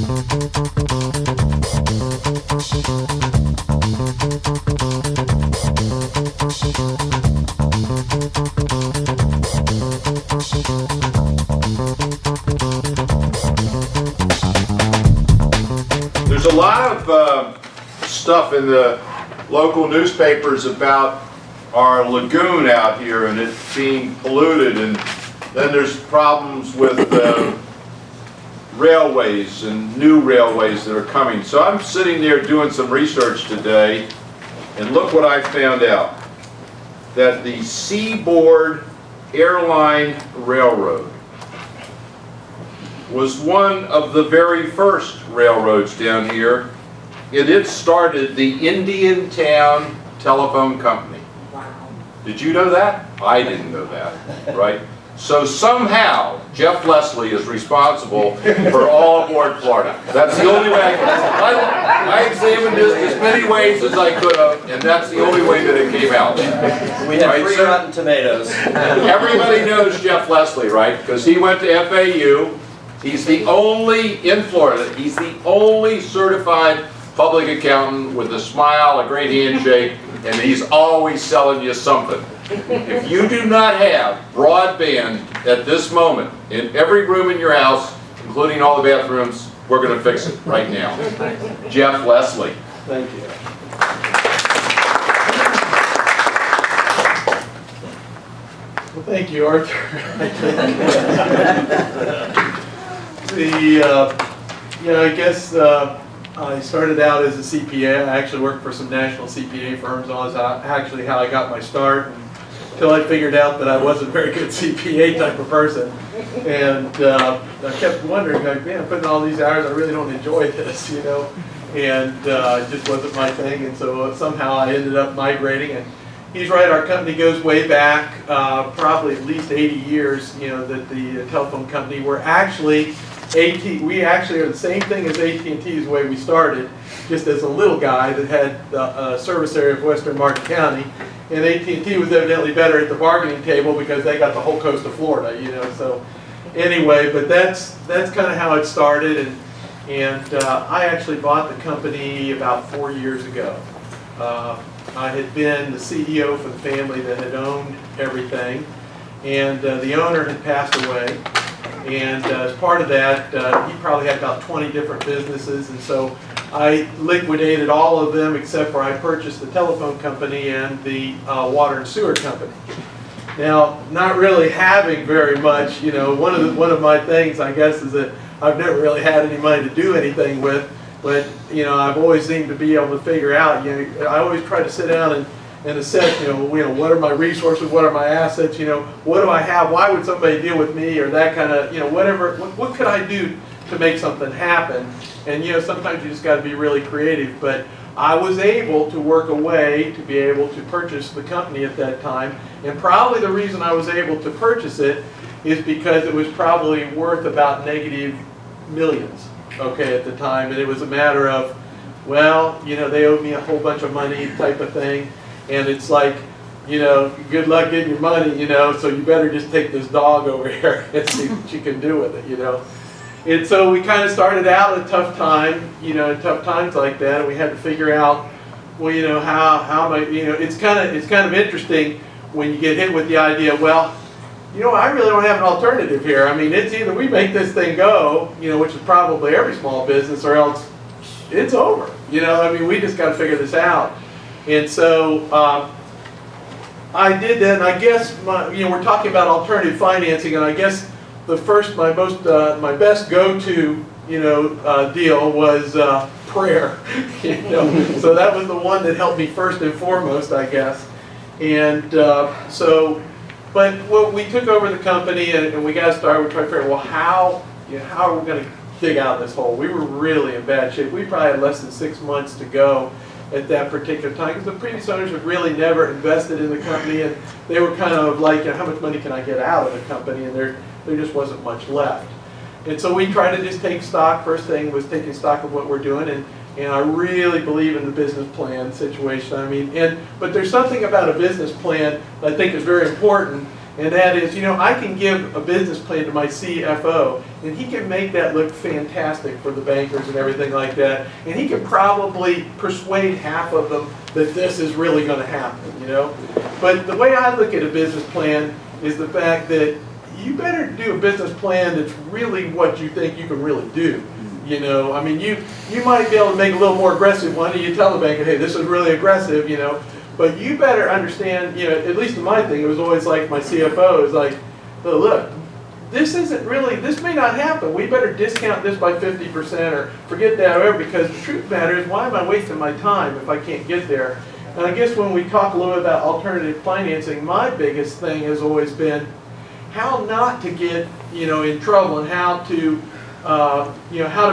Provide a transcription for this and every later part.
There's a lot of stuff in the local newspapers about our lagoon out here and it being polluted, and then there's problems with railways and new railways that are coming. So I'm sitting there doing some research today, and look what I found out. That the Seaboard Airline Railroad was one of the very first railroads down here, and it started the Indiantown Telephone Company. Wow. Did you know that? I didn't know that, right? So somehow, Jeff Leslie is responsible for all aboard Florida. That's the only way I examined this as many ways as I could have, and that's the only way that it came out. We have Right, free sir? rotten tomatoes. Everybody knows Jeff Leslie, right? Because he went to FAU. He's the only, in Florida, he's the only certified public accountant with a smile, a great handshake, and he's always selling you something. If you do not have broadband at this moment in every room in your house, including all the bathrooms, we're going to fix it right now. Jeff Leslie. Thank you. Well, thank you, Arthur. I guess I started out as a CPA. I actually worked for some national CPA firms. That was actually how I got my start, until I figured out that I wasn't a very good CPA type of person. And I kept wondering, like, man, I'm putting all these hours, I really don't enjoy this, you know. And it just wasn't my thing. And so somehow I ended up migrating. And he's right, our company goes way back, probably at least 80 years, you know, that the telephone company, we're actually we actually are the same thing as AT&T is the way we started, just as a little guy that had the service area of Western Martin County. And AT&T was evidently better at the bargaining table because they got the whole coast of Florida, you know. So anyway, but that's kind of how it started. And I actually bought the company about 4 years ago. I had been the CEO for the family that had owned everything, and the owner had passed away. And as part of that, he probably had about 20 different businesses, and so I liquidated all of them except for I purchased the telephone company and the water and sewer company. Now, not really having very much, you know, one of my things, I guess, is that I've never really had any money to do anything with, but you know, I've always seemed to be able to figure out. You know, I always try to sit down and assess, you know, what are my resources, what are my assets, you know, what do I have, why would somebody deal with me, or that kind of, you know, whatever, what could I do to make something happen? And you know, sometimes you just got to be really creative, but I was able to work a way to be able to purchase the company at that time, and probably the reason I was able to purchase it is because it was probably worth about negative millions, okay, at the time, and it was a matter of, well, you know, they owed me a whole bunch of money type of thing. And it's like, you know, good luck getting your money, you know, so you better just take this dog over here and see what you can do with it, you know. And so we kind of started out at a tough time, you know, tough times like that, and we had to figure out, well, you know, how am I, you know, it's kind of interesting when you get hit with the idea, well, you know, I really don't have an alternative here. I mean, it's either we make this thing go, you know, which is probably every small business, or else it's over. You know, I mean, we just got to figure this out. And so I did that, and I guess you know, we're talking about alternative financing, and I guess the first, my best go-to, you know, deal was prayer. You know, so that was the one that helped me first and foremost, I guess. And but when we took over the company and we got started, we tried to figure out, well, how are we going to dig out of this hole? We were really in bad shape. We probably had less than 6 months to go at that particular time, because the previous owners had really never invested in the company, and they were kind of like, you know, how much money can I get out of the company, and there just wasn't much left. And so we tried to just take stock. First thing was taking stock of what we're doing, and I really believe in the business plan situation. I mean, but there's something about a business plan that I think is very important, And that is, I can give a business plan to my CFO, and he can make that look fantastic for the bankers and everything like that. And he can probably persuade half of them that this is really going to happen, But the way I look at a business plan is the fact that you better do a business plan that's really what you think you can really do. I mean, you might be able to make a little more aggressive one, and you tell the banker, hey, this is really aggressive, but you better understand, at least in my thing, it was always like my CFO is like, oh, look, this may not happen. We better discount this by 50% or forget that, whatever, because the truth of the matter is, why am I wasting my time if I can't get there? And I guess when we talk a little bit about alternative financing, my biggest thing has always been how not to get, in trouble, and how to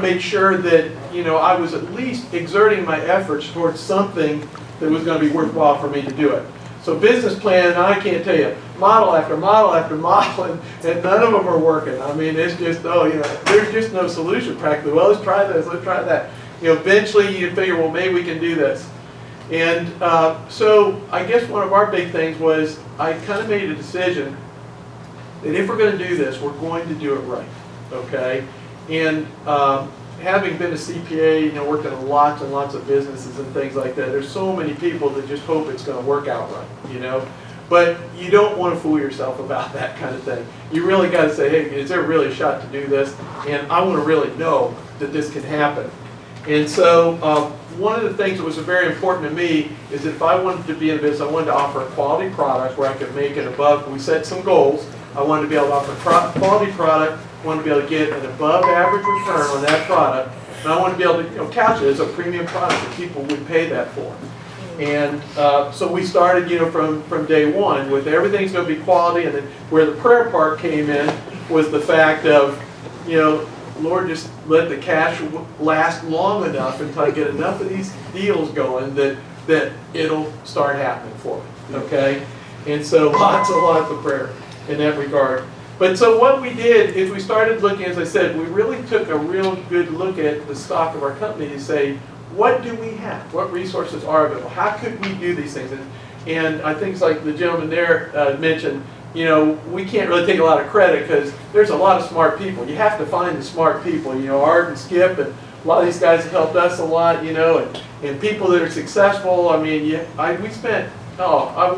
make sure that, I was at least exerting my efforts towards something that was going to be worthwhile for me to do it. So business plan, I can't tell you, model after model after model, and none of them are working. I mean, it's just, there's just no solution practically. Well, let's try this, let's try that. Eventually you figure, well, maybe we can do this. And so I guess one of our big things was I kind of made a decision that if we're going to do this, we're going to do it right, okay? And having been a CPA, worked in lots and lots of businesses and things like that, there's so many people that just hope it's going to work out right, But you don't want to fool yourself about that kind of thing. You really got to say, hey, is there really a shot to do this? And I want to really know that this can happen. And so one of the things that was very important to me is that if I wanted to be in business, I wanted to offer a quality product where I could make it above. We set some goals. I wanted to be able to offer a quality product. I wanted to be able to get an above average return on that product. And I wanted to be able to couch it as a premium product that people would pay that for. And so we started, from day one with everything's going to be quality. And then where the prayer part came in was the fact of, Lord, just let the cash last long enough until I get enough of these deals going that it'll start happening for me, okay? And so lots of prayer in that regard. But so what we did is we started looking, as I said, we really took a real good look at the stock of our company to say, what do we have? What resources are available? How could we do these things? And I think it's like the gentleman there mentioned, we can't really take a lot of credit because there's a lot of smart people. You have to find the smart people, Art and Skip, and a lot of these guys have helped us a lot, and people that are successful. I mean, I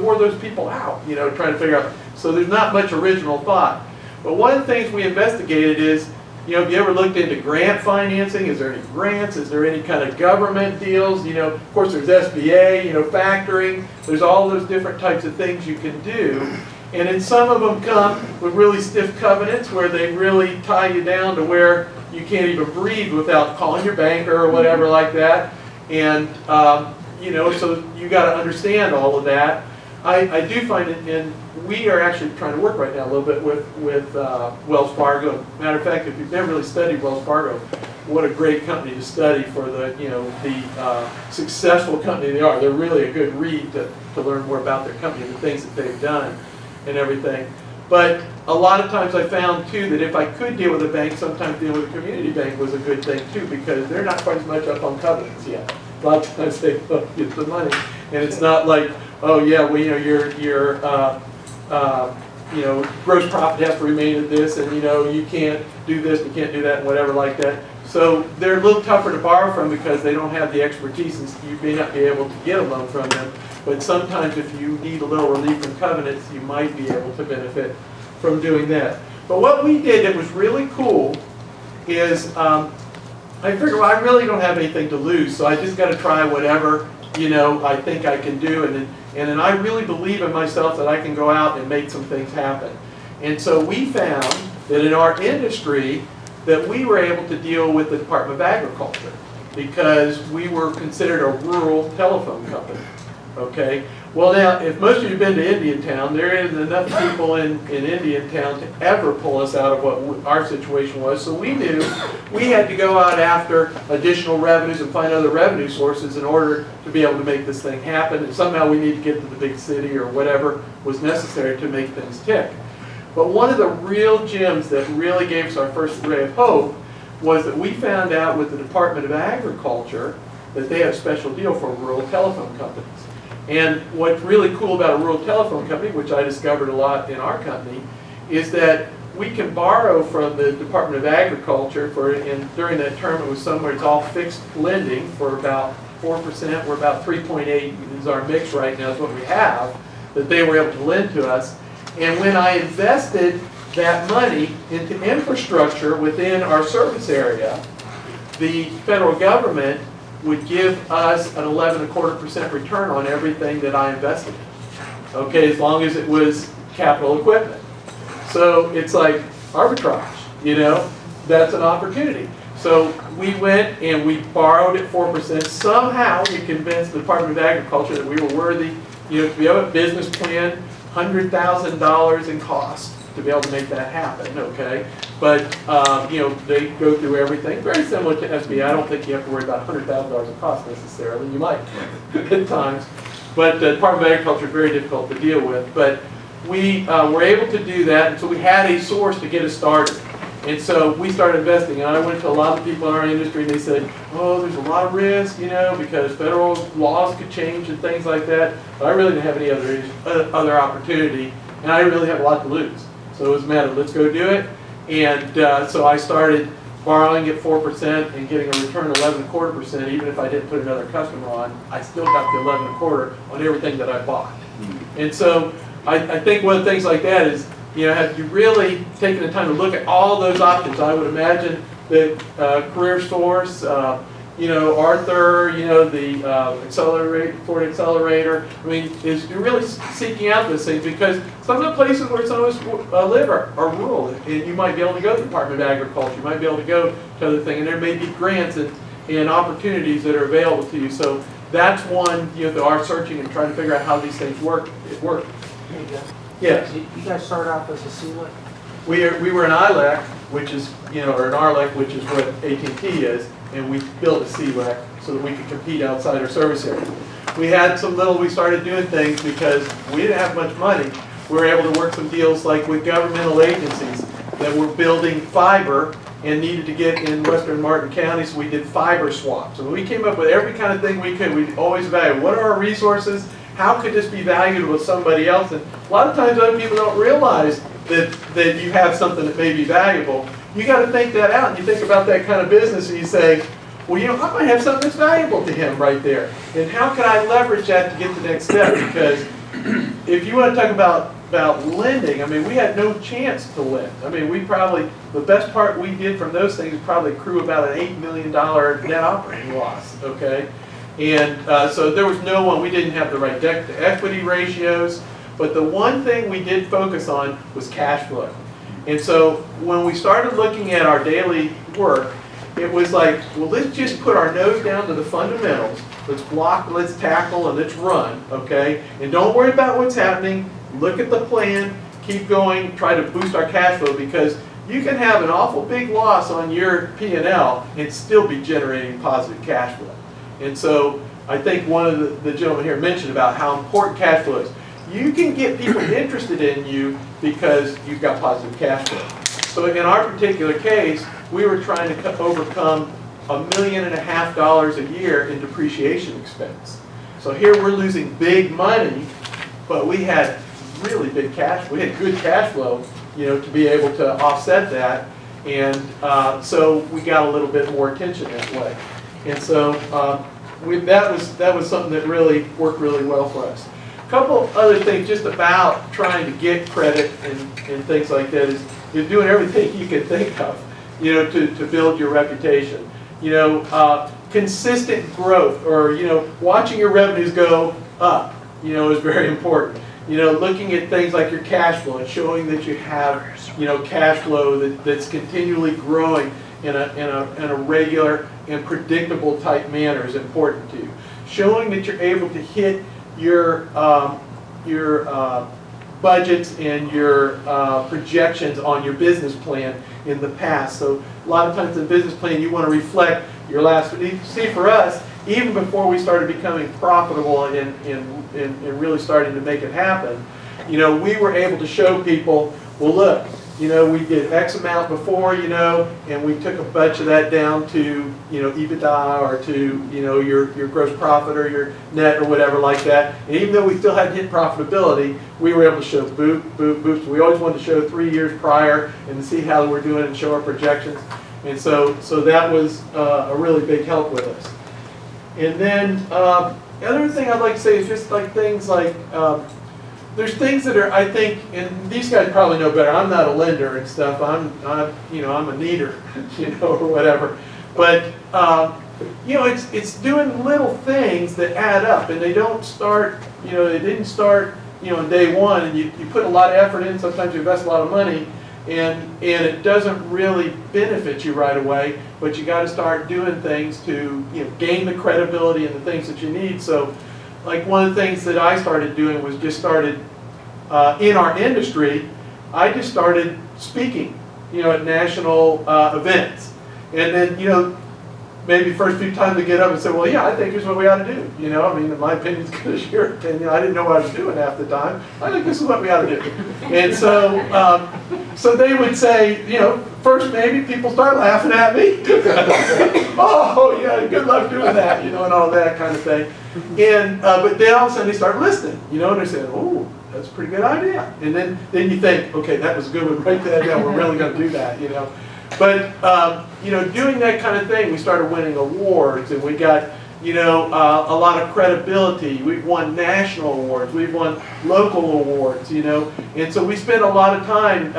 wore those people out, trying to figure out. So there's not much original thought. But one of the things we investigated is, have you ever looked into grant financing? Is there any grants? Is there any kind of government deals? Of course there's SBA, factoring. There's all those different types of things you can do. And then some of them come with really stiff covenants where they really tie you down to where you can't even breathe without calling your banker or whatever like that. And, so you got to understand all of that. I do find it, and we are actually trying to work right now a little bit with Wells Fargo. Matter of fact, if you've never really studied Wells Fargo, what a great company to study for the successful company they are. They're really a good read to learn more about their company and the things that they've done and everything. But a lot of times I found too that if I could deal with a bank, sometimes dealing with a community bank was a good thing too, because they're not quite as much up on covenants yet. A lot of times they get the money, and it's not like, oh yeah, well your gross profit has to remain at this, and you can't do this, you can't do that, and whatever like that. So they're a little tougher to borrow from because they don't have the expertise, and you may not be able to get a loan from them. But sometimes if you need a little relief from covenants, you might be able to benefit from doing that. But what we did that was really cool is I figured, well, I really don't have anything to lose, so I just got to try whatever I think I can do, and then I really believe in myself that I can go out and make some things happen. And so we found that in our industry that we were able to deal with the Department of Agriculture because we were considered a rural telephone company. Okay. Well, now, if most of you have been to Indiantown, there isn't enough people in Indiantown to ever pull us out of what our situation was. So we knew we had to go out after additional revenues and find other revenue sources in order to be able to make this thing happen. And somehow we need to get to the big city or whatever was necessary to make things tick. But one of the real gems that really gave us our first ray of hope was that we found out with the Department of Agriculture that they have a special deal for rural telephone companies. And what's really cool about a rural telephone company, which I discovered a lot in our company, is that we can borrow from the Department of Agriculture and during that term it was somewhere, it's all fixed lending for about 4%, we're about 3.8 is our mix right now, is what we have, that they were able to lend to us. And when I invested that money into infrastructure within our service area, the federal government would give us an 11.25% return on everything that I invested in. Okay, as long as it was capital equipment. So it's like arbitrage, you know, that's an opportunity. So we went and we borrowed at 4%. Somehow we convinced the Department of Agriculture that we were worthy, you know, to be able to have a business plan, $100,000 in cost to be able to make that happen, okay? But, you know, they go through everything, very similar to SBA. I don't think you have to worry about $100,000 in cost necessarily. You might at times. But the Department of Agriculture is very difficult to deal with. But we were able to do that, and so we had a source to get us started. And so we started investing, and I went to a lot of people in our industry, and they said, oh, there's a lot of risk, you know, because federal laws could change and things like that. But I really didn't have any other opportunity, and I really have a lot to lose. So it was a matter of let's go do it. And so I started borrowing at 4% and getting a return of 11.25%. Even if I didn't put another customer on, I still got the 11.25 on everything that I bought. And so I think one of the things like that is, you know, have you really taken the time to look at all those options? I would imagine that Career Source, you know, Arthur, you know, the Ford Accelerator, I mean, is you're really seeking out those things because some of the places where some of us live are rural, and you might be able to go to the Department of Agriculture, you might be able to go to other things, and there may be grants and opportunities that are available to you. So that's one, you know, that are searching and trying to figure out how these things work. Hey, Jeff. Yes. You guys started off as a CLEC? We were an ILEC, which is, you know, or an RLEC, which is what AT&T is, and we built a CLEC so that we could compete outside our service area. We started doing things because we didn't have much money. We were able to work some deals like with governmental agencies that were building fiber and needed to get in Western Martin County, so we did fiber swaps. And we came up with every kind of thing we could. We always evaluate what are our resources, how could this be valuable to somebody else? And a lot of times other people don't realize that you have something that may be valuable. You got to think that out, and you think about that kind of business, and you say, well, you know, I might have something that's valuable to him right there. And how can I leverage that to get to the next step? Because if you want to talk about lending, I mean, we had no chance to lend. I mean, the best part we did from those things probably accrue about an $8 million net operating loss, okay? And so there was no one, we didn't have the right debt to equity ratios, but the one thing we did focus on was cash flow. And so when we started looking at our daily work, it was like, well, let's just put our nose down to the fundamentals. Let's block, let's tackle, and let's run, okay? And don't worry about what's happening. Look at the plan, keep going, try to boost our cash flow, because you can have an awful big loss on your P&L and still be generating positive cash flow. And so I think one of the gentlemen here mentioned about how important cash flow is. You can get people interested in you because you've got positive cash flow. So in our particular case, we were trying to overcome $1.5 million a year in depreciation expense. So here we're losing big money, but we had really big cash. We had good cash flow, you know, to be able to offset that. And so we got a little bit more attention that way. And so that was something that really worked really well for us. A couple other things just about trying to get credit and things like that is you're doing everything you can think of, you know, to build your reputation. You know, consistent growth, or, you know, watching your revenues go up, you know, is very important. You know, looking at things like your cash flow and showing that you have, you know, cash flow that's continually growing in a regular and predictable type manner is important to you. Showing that you're able to hit your budgets and your projections on your business plan in the past. So a lot of times in the business plan you want to reflect your last, see for us, even before we started becoming profitable and really starting to make it happen, you know, we were able to show people, well, look, you know, we did X amount before, you know, and we took a bunch of that down to, you know, EBITDA or to, you know, your gross profit or your net or whatever like that. And even though we still hadn't hit profitability, we were able to show boop, boop, boop. So we always wanted to show 3 years prior and to see how we're doing and show our projections. And so that was a really big help with us. And then the other thing I'd like to say is just like things like, there's things that are, I think, and these guys probably know better. I'm not a lender and stuff. I'm you know, I'm a needer, you know, or whatever. But you know, it's doing little things that add up, and they don't start. You know, they didn't start, you know, on day one, and you put a lot of effort in. Sometimes you invest a lot of money, and it doesn't really benefit you right away. But you got to start doing things to, you know, gain the credibility and the things that you need. So, like one of the things that I started doing was just started in our industry. I just started speaking, you know, at national events, and then, you know, maybe first few times I get up and say, well, yeah, I think here's what we ought to do. You know, I mean, my opinion's good as your opinion. I didn't know what I was doing half the time. I think this is what we ought to do. And so, so they would say, you know, first maybe people start laughing at me. Oh, yeah, good luck doing that, you know, and all that kind of thing. And but then all of a sudden they start listening, you know, and they say, oh, that's a pretty good idea. And then you think, okay, that was a good one. Write that down. We're really going to do that, you know. But, you know, doing that kind of thing, we started winning awards, and we got, you know, a lot of credibility. We've won national awards. We've won local awards, you know. And so we spent a lot of time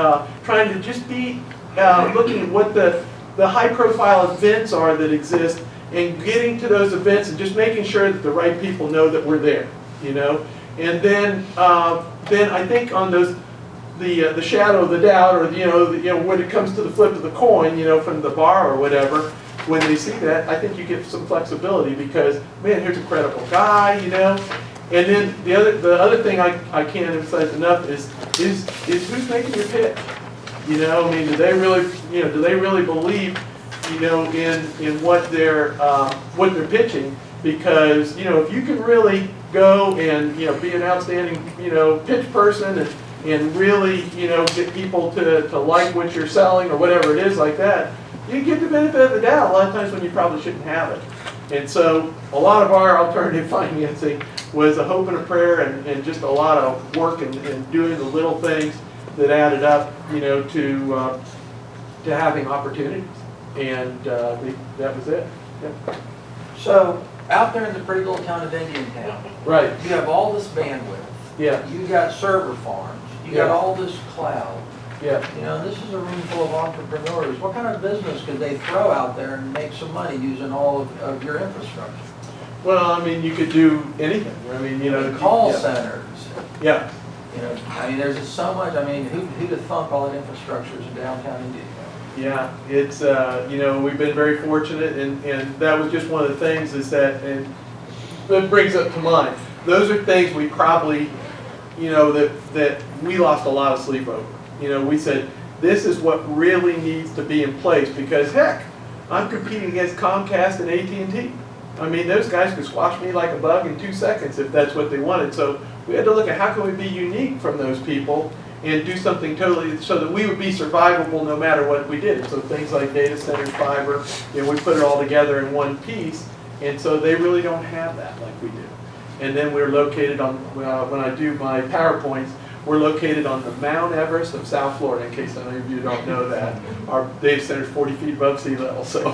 trying to just be looking at what the high-profile events are that exist and getting to those events and just making sure that the right people know that we're there, you know. And then I think on those, the shadow of the doubt, or you know when it comes to the flip of the coin, you know, from the bar or whatever, when they see that, I think you get some flexibility because, man, here's a credible guy, you know. And then the other thing I can't emphasize enough is who's making your pitch, you know. I mean, do they really believe, you know, in what they're pitching? Because, you know, if you can really go and, you know, be an outstanding, you know, pitch person and really, you know, get people to like what you're selling or whatever it is like that, you get the benefit of the doubt a lot of times when you probably shouldn't have it. And so a lot of our alternative financing was a hope and a prayer and just a lot of work and doing the little things that added up, you know, to having opportunities. And that was it. Yep. So, out there in the pretty little town of Indiantown, Right. you have all this bandwidth. Yeah. You got server farms. You Yeah. got all this cloud. Yeah. You know, this is a room full of entrepreneurs. What kind of business could they throw out there and make some money using all of your infrastructure? Well, I mean, you could do anything. I mean, you know, Call yeah. centers. Yeah. You know, I mean, there's just so much. I mean, who'd have thunk all that infrastructure is in downtown Indiana? Yeah, it's, you know, we've been very fortunate, and that was just one of the things is that, and that brings up to mind, those are things we probably, you know, that we lost a lot of sleep over. You know, we said, this is what really needs to be in place, because heck, I'm competing against Comcast and AT&T. I mean, those guys could squash me like a bug in 2 seconds if that's what they wanted. So we had to look at how can we be unique from those people and do something totally so that we would be survivable no matter what we did. And so things like data centers, fiber, you know, we put it all together in one piece, and so they really don't have that like we do. And then we're located on, when I do my PowerPoints, we're located on the Mount Everest of South Florida, in case any of you don't know that. Our data center is 40 feet above sea level, so.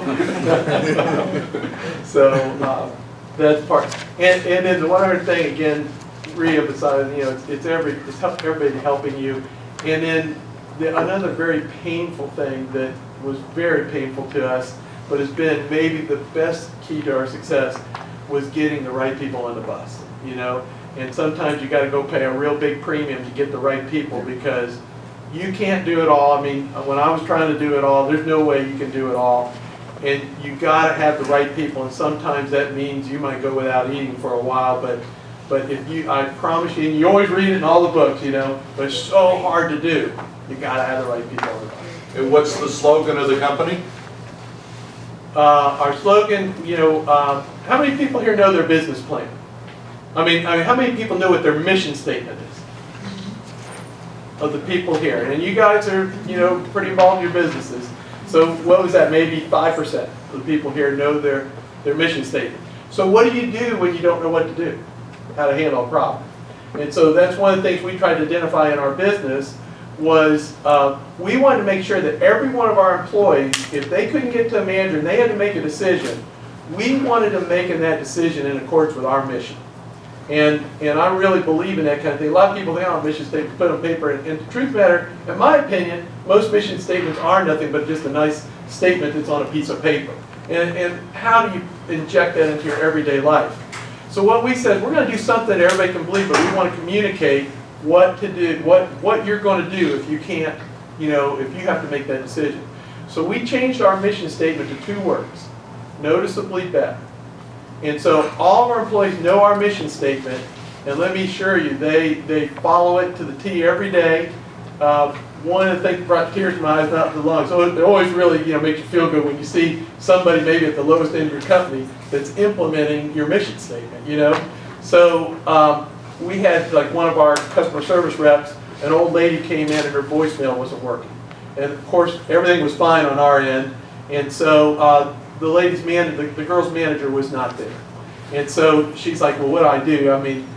So that's part. And then the one other thing, again, re-emphasizing, you know, it's everybody helping you. And then another very painful thing that was very painful to us, but has been maybe the best key to our success, was getting the right people on the bus, you know. And sometimes you got to go pay a real big premium to get the right people, because you can't do it all. I mean, when I was trying to do it all, there's no way you can do it all. And you got to have the right people, and sometimes that means you might go without eating for a while, but if you, I promise you, and you always read it in all the books, you know, but it's so hard to do. You got to have the right people on the bus. And what's the slogan of the company? Our slogan, you know, how many people here know their business plan? I mean, how many people know what their mission statement is? of the people here. And you guys are, you know, pretty involved in your businesses. So what was that, maybe 5% of the people here know their mission statement. So what do you do when you don't know what to do? How to handle a problem. And so that's one of the things we tried to identify in our business was we wanted to make sure that every one of our employees, if they couldn't get to a manager and they had to make a decision, we wanted them making that decision in accordance with our mission. And I really believe in that kind of thing. A lot of people think, oh, mission statement, put on paper. And the truth matter, in my opinion, most mission statements are nothing but just a nice statement that's on a piece of paper. And how do you inject that into your everyday life? So what we said, we're going to do something that everybody can believe, but we want to communicate what to do, what you're going to do if you can't, you know, if you have to make that decision. So we changed our mission statement to 2 words, noticeably better. And so all of our employees know our mission statement, and let me assure you, they follow it to the T every day. One of the things that brought tears to my eyes not too long, so it always really, you know, makes you feel good when you see somebody maybe at the lowest end of your company that's implementing your mission statement, you know. So we had, like, one of our customer service reps, an old lady came in and her voicemail wasn't working. And of course, everything was fine on our end, and so the lady's the girl's manager was not there. And so she's like, well, what do I do? I mean,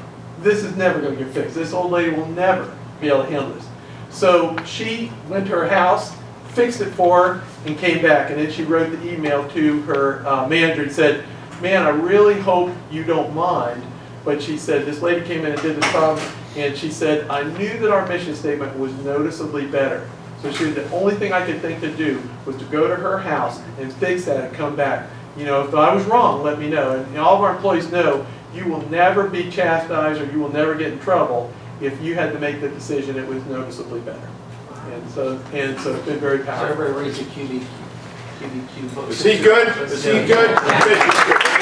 this is never going to get fixed. This old lady will never be able to handle this. So she went to her house, fixed it for her, and came back. And then she wrote the email to her manager and said, man, I really hope you don't mind. But she said, this lady came in and did this problem, and she said, I knew that our mission statement was noticeably better. So she said, the only thing I could think to do was to go to her house and fix that and come back. You know, if I was wrong, let me know. And all of our employees know you will never be chastised or you will never get in trouble if you had to make the decision it was noticeably better. And so it's been very So powerful. everybody reads the QBQ book. Is he good? Is he good?